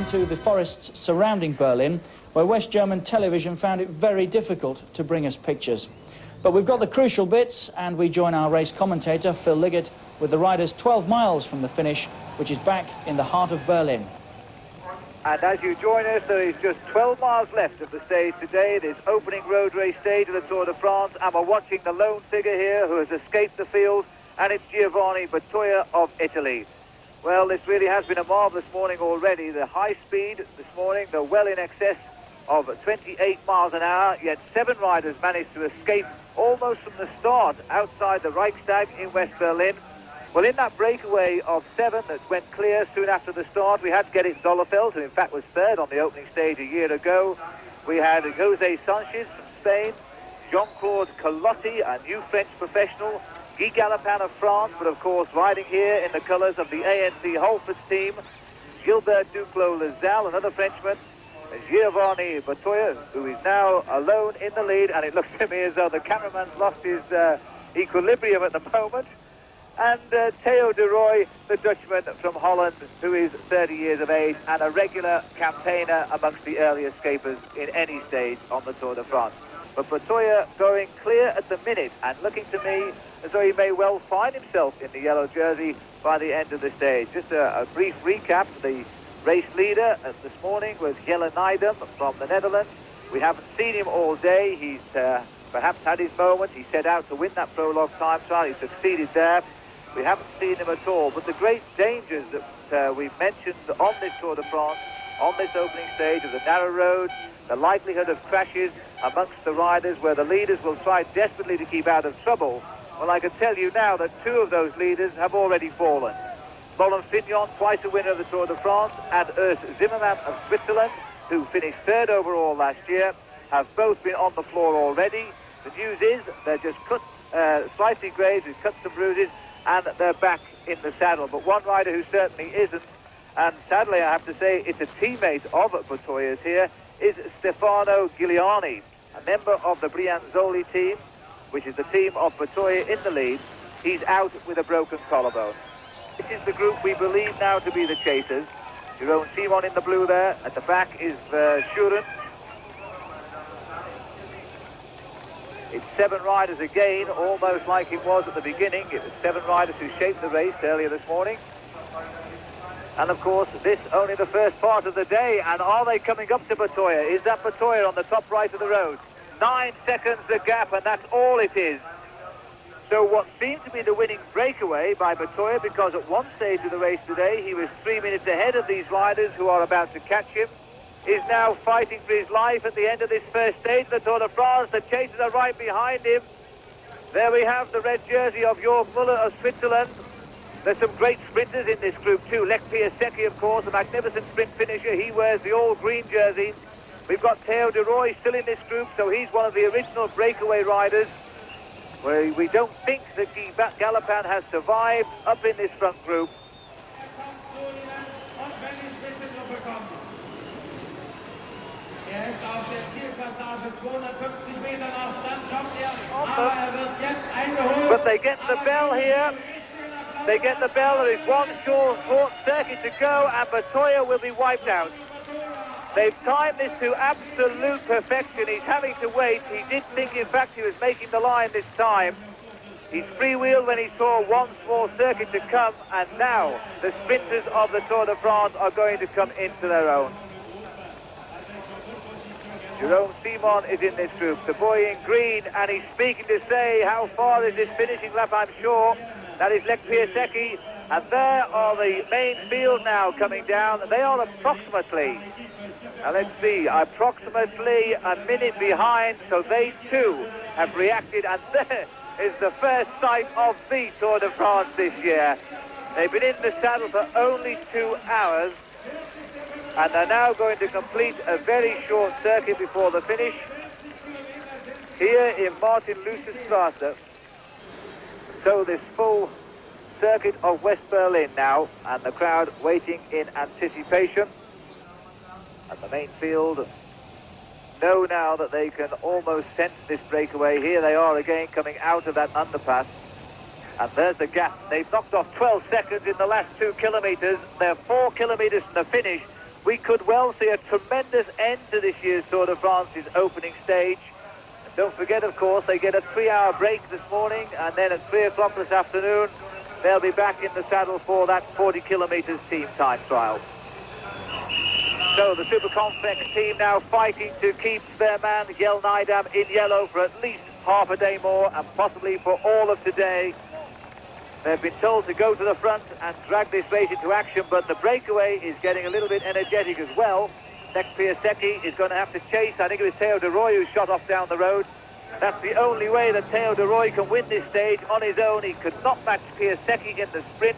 into the forests surrounding Berlin, where West German television found it very difficult to bring us pictures. But we've got the crucial bits, and we join our race commentator, Phil Liggett, with the riders 12 miles from the finish, which is back in the heart of Berlin. And as you join us, there is just 12 miles left of the stage today, this opening road race stage of the Tour de France, and we're watching the lone figure here who has escaped the field, and it's Giovanni Bertoia of Italy. Well, this really has been a marvellous morning already. The high speed this morning, they're well in excess of 28 miles an hour, yet 7 riders managed to escape almost from the start outside the Reichstag in West Berlin. Well, in that breakaway of 7 that went clear soon after the start, we had Gerrit Zolleveld, who in fact was third on the opening stage a year ago. We had Jose Sanchez from Spain, Jean-Claude Colotti, a new French professional, Guy Galopin of France, but of course riding here in the colours of the ANC Halfords team, Gilbert Duclos-Lassalle, another Frenchman, Giovanni Bertoia, who is now alone in the lead, and it looks to me as though the cameraman's lost his equilibrium at the moment. And Theo de Rooij, the Dutchman from Holland, who is 30 years of age and a regular campaigner amongst the early escapers in any stage on the Tour de France. But Bertoia going clear at the minute, and looking to me as though he may well find himself in the yellow jersey by the end of the stage. Just a brief recap. The race leader this morning was Jelle Nijdum from the Netherlands. We haven't seen him all day. He's perhaps had his moment. He set out to win that prologue time trial. He succeeded there. We haven't seen him at all. But the great dangers that we've mentioned on this Tour de France, on this opening stage of the narrow roads, the likelihood of crashes amongst the riders where the leaders will try desperately to keep out of trouble. Well, I can tell you now that 2 of those leaders have already fallen. Roland Fignon, twice a winner of the Tour de France, and Urs Zimmermann of Switzerland, who finished 3rd overall last year, have both been on the floor already. The news is they're just cut, slightly grazed with cuts and bruises, and they're back in the saddle. But one rider who certainly isn't, and sadly I have to say it's a teammate of Bertoia's here, is Stefano Giuliani, a member of the Brianzoli team, which is the team of Bertoia in the lead. He's out with a broken collarbone. This is the group we believe now to be the chasers. Jeroen Simon in the blue there. At the back is Schuren. It's 7 riders again, almost like it was at the beginning. It was 7 riders who shaped the race earlier this morning. And of course, this only the first part of the day. And are they coming up to Bertoia? Is that Bertoia on the top right of the road? 9 seconds the gap, and that's all it is. So what seemed to be the winning breakaway by Bertoia, because at one stage of the race today he was 3 minutes ahead of these riders who are about to catch him, is now fighting for his life at the end of this first stage of the Tour de France. The chasers are right behind him. There we have the red jersey of Jörg Müller of Switzerland. There's some great sprinters in this group too. Lech Piasecki, of course, a magnificent sprint finisher. He wears the all-green jersey. We've got Theo de Rooij still in this group, so he's one of the original breakaway riders. We don't think that Guy Galopin has survived up in this front group. But they get the bell here. They get the bell. There is one short circuit to go, and Bertoia will be wiped out. They've timed this to absolute perfection. He's having to wait. He did think, in fact, he was making the line this time. He's freewheeled when he saw one small circuit to come, and now the sprinters of the Tour de France are going to come into their own. Jeroen Simon is in this group, the boy in green, and he's speaking to say how far is this finishing lap, I'm sure. That is Lech Piasecki, and there are the main field now coming down. They are approximately, let's see, approximately a minute behind, so they too have reacted, and there is the first sight of the Tour de France this year. They've been in the saddle for only 2 hours, and they're now going to complete a very short circuit before the finish here in Martin-Luther-Strasse. So this full circuit of West Berlin now, and the crowd waiting in anticipation. And the main field know now that they can almost sense this breakaway. Here they are again coming out of that underpass. And there's the gap. They've knocked off 12 seconds in the last 2 kilometres. They're 4 kilometres from the finish. we could well see a tremendous end to this year's Tour de France's opening stage. And don't forget, of course, they get a 3-hour break this morning, and then at 3 o'clock this afternoon, they'll be back in the saddle for that 40 kilometres team time trial. So the Super Complex team now fighting to keep their man Jelle Nijdam in yellow for at least half a day more, and possibly for all of today. They've been told to go to the front and drag this race into action, but the breakaway is getting a little bit energetic as well. Lech Piasecki is going to have to chase. I think it was Theo de Roy who shot off down the road. That's the only way that Theo de Roy can win this stage on his own. He could not match Piasecki in the sprint,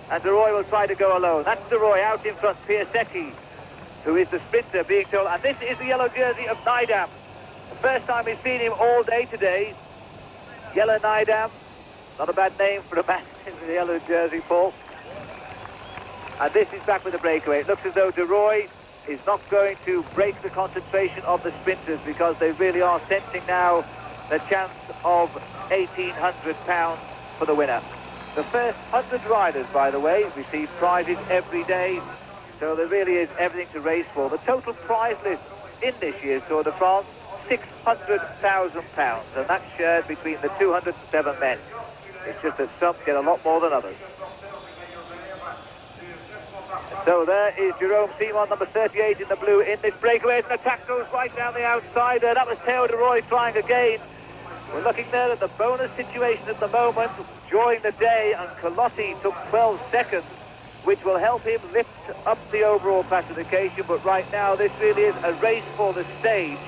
and de Roy will try to go alone. That's de Roy out in front. Piasecki, who is the sprinter, being told, and this is the yellow jersey of Nijdam. The first time we've seen him all day today. Jelle Nijdam. Not a bad name for a man in the yellow jersey, Paul. And this is back with the breakaway. It looks as though de Roy is not going to break the concentration of the sprinters, because they really are sensing now the chance of £1,800 for the winner. The first 100 riders, by the way, receive prizes every day, so there really is everything to race for. The total prize list in this year's Tour de France, £600,000, and that's shared between the 207 men. It's just that some get a lot more than others. So there is Jerome Simon, number 38 in the blue, in this breakaway. An attack goes right down the outside. That was Theo de Roy trying again. We're looking there at the bonus situation at the moment during the day, and Colossi took 12 seconds, which will help him lift up the overall classification. But right now, this really is a race for the stage.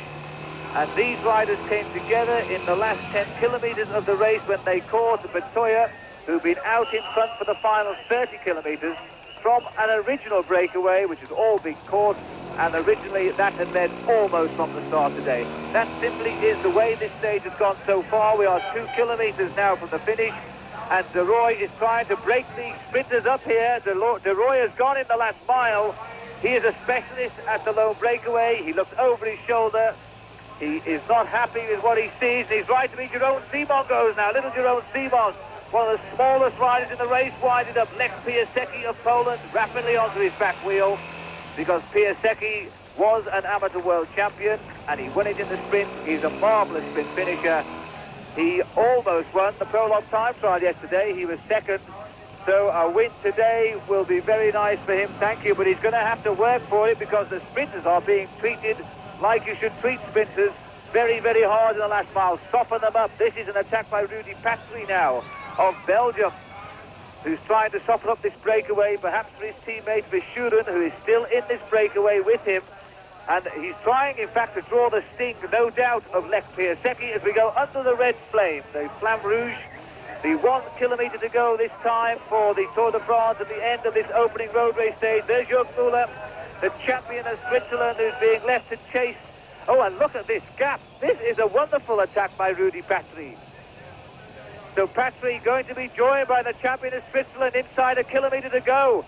And these riders came together in the last 10 kilometres of the race when they caught Betoya, who'd been out in front for the final 30 kilometres from an original breakaway, which has all been caught, and originally that had led almost from the start today. That simply is the way this stage has gone so far. We are 2 kilometres now from the finish, and de Roy is trying to break the sprinters up here. De Roy has gone in the last mile. He is a specialist at the lone breakaway. He looks over his shoulder. He is not happy with what he sees. He's right to be Jerome Simon goes now. Little Jerome Simon, one of the smallest riders in the race, winded up Lech Piasecki of Poland rapidly onto his back wheel, because Piasecki was an amateur world champion and he won it in the sprint. He's a marvellous sprint finisher. He almost won the prologue time trial yesterday. He was second. So a win today will be very nice for him, thank you, but he's going to have to work for it, because the sprinters are being treated like you should treat sprinters, very, very hard in the last mile. Soften them up. This is an attack by Rudy Patry now of Belgium, who's trying to soften up this breakaway, perhaps for his teammate Verschuren, who is still in this breakaway with him. And he's trying, in fact, to draw the sting, no doubt, of Lech Piasecki as we go under the red flame, the Flamme Rouge. The 1 kilometre to go this time for the Tour de France at the end of this opening road race stage. There's Jörg Müller, the champion of Switzerland, who's being left to chase. Oh, and look at this gap. This is a wonderful attack by Rudy Patry. So Patry going to be joined by the champion of Switzerland inside 1 kilometre to go.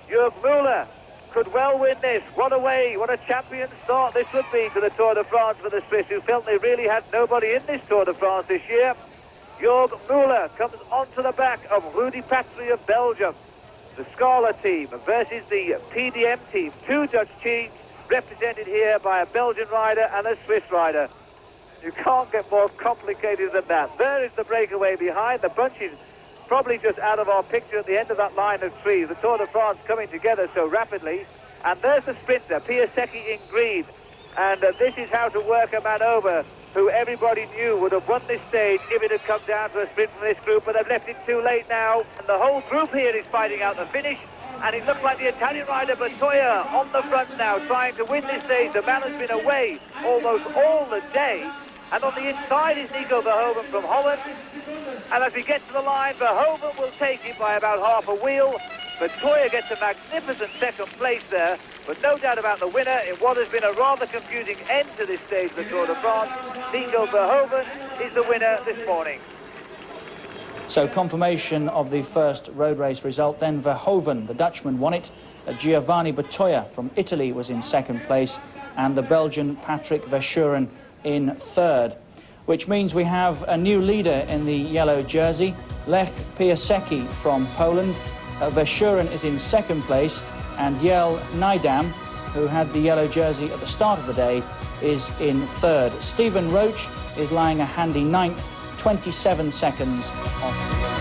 Jörg Müller could well win this. What a way, what a champion start this would be to the Tour de France for the Swiss, who felt they really had nobody in this Tour de France this year. Jörg Müller comes onto the back of Rudy Patry of Belgium. The Scala team versus the PDM team. 2 Dutch teams represented here by a Belgian rider and a Swiss rider. You can't get more complicated than that. There is the breakaway behind. The bunch is probably just out of our picture at the end of that line of trees. The Tour de France coming together so rapidly. And there's the sprinter, Piasecki in green. And this is how to work a man over who everybody knew would have won this stage if it had come down to a sprint from this group, but they've left it too late now. And the whole group here is fighting out the finish, and it looks like the Italian rider Betoya on the front now, trying to win this stage. The man has been away almost all the day, and on the inside is Nico Verhoeven from Holland. And as we get to the line, Verhoeven will take it by about half a wheel. Betoya gets a magnificent second place there, but no doubt about the winner in what has been a rather confusing end to this stage of the Tour de France. Nico Verhoeven is the winner this morning. So confirmation of the first road race result. Then Verhoeven, the Dutchman, won it. Giovanni Betoya from Italy was in second place, and the Belgian Patrick Verschuren in third. Which means we have a new leader in the yellow jersey, Lech Piasecki from Poland. Verschuren is in second place. and Yael Naidam, who had the yellow jersey at the start of the day, is in third. Stephen Roach is lying a handy ninth, 27 seconds off.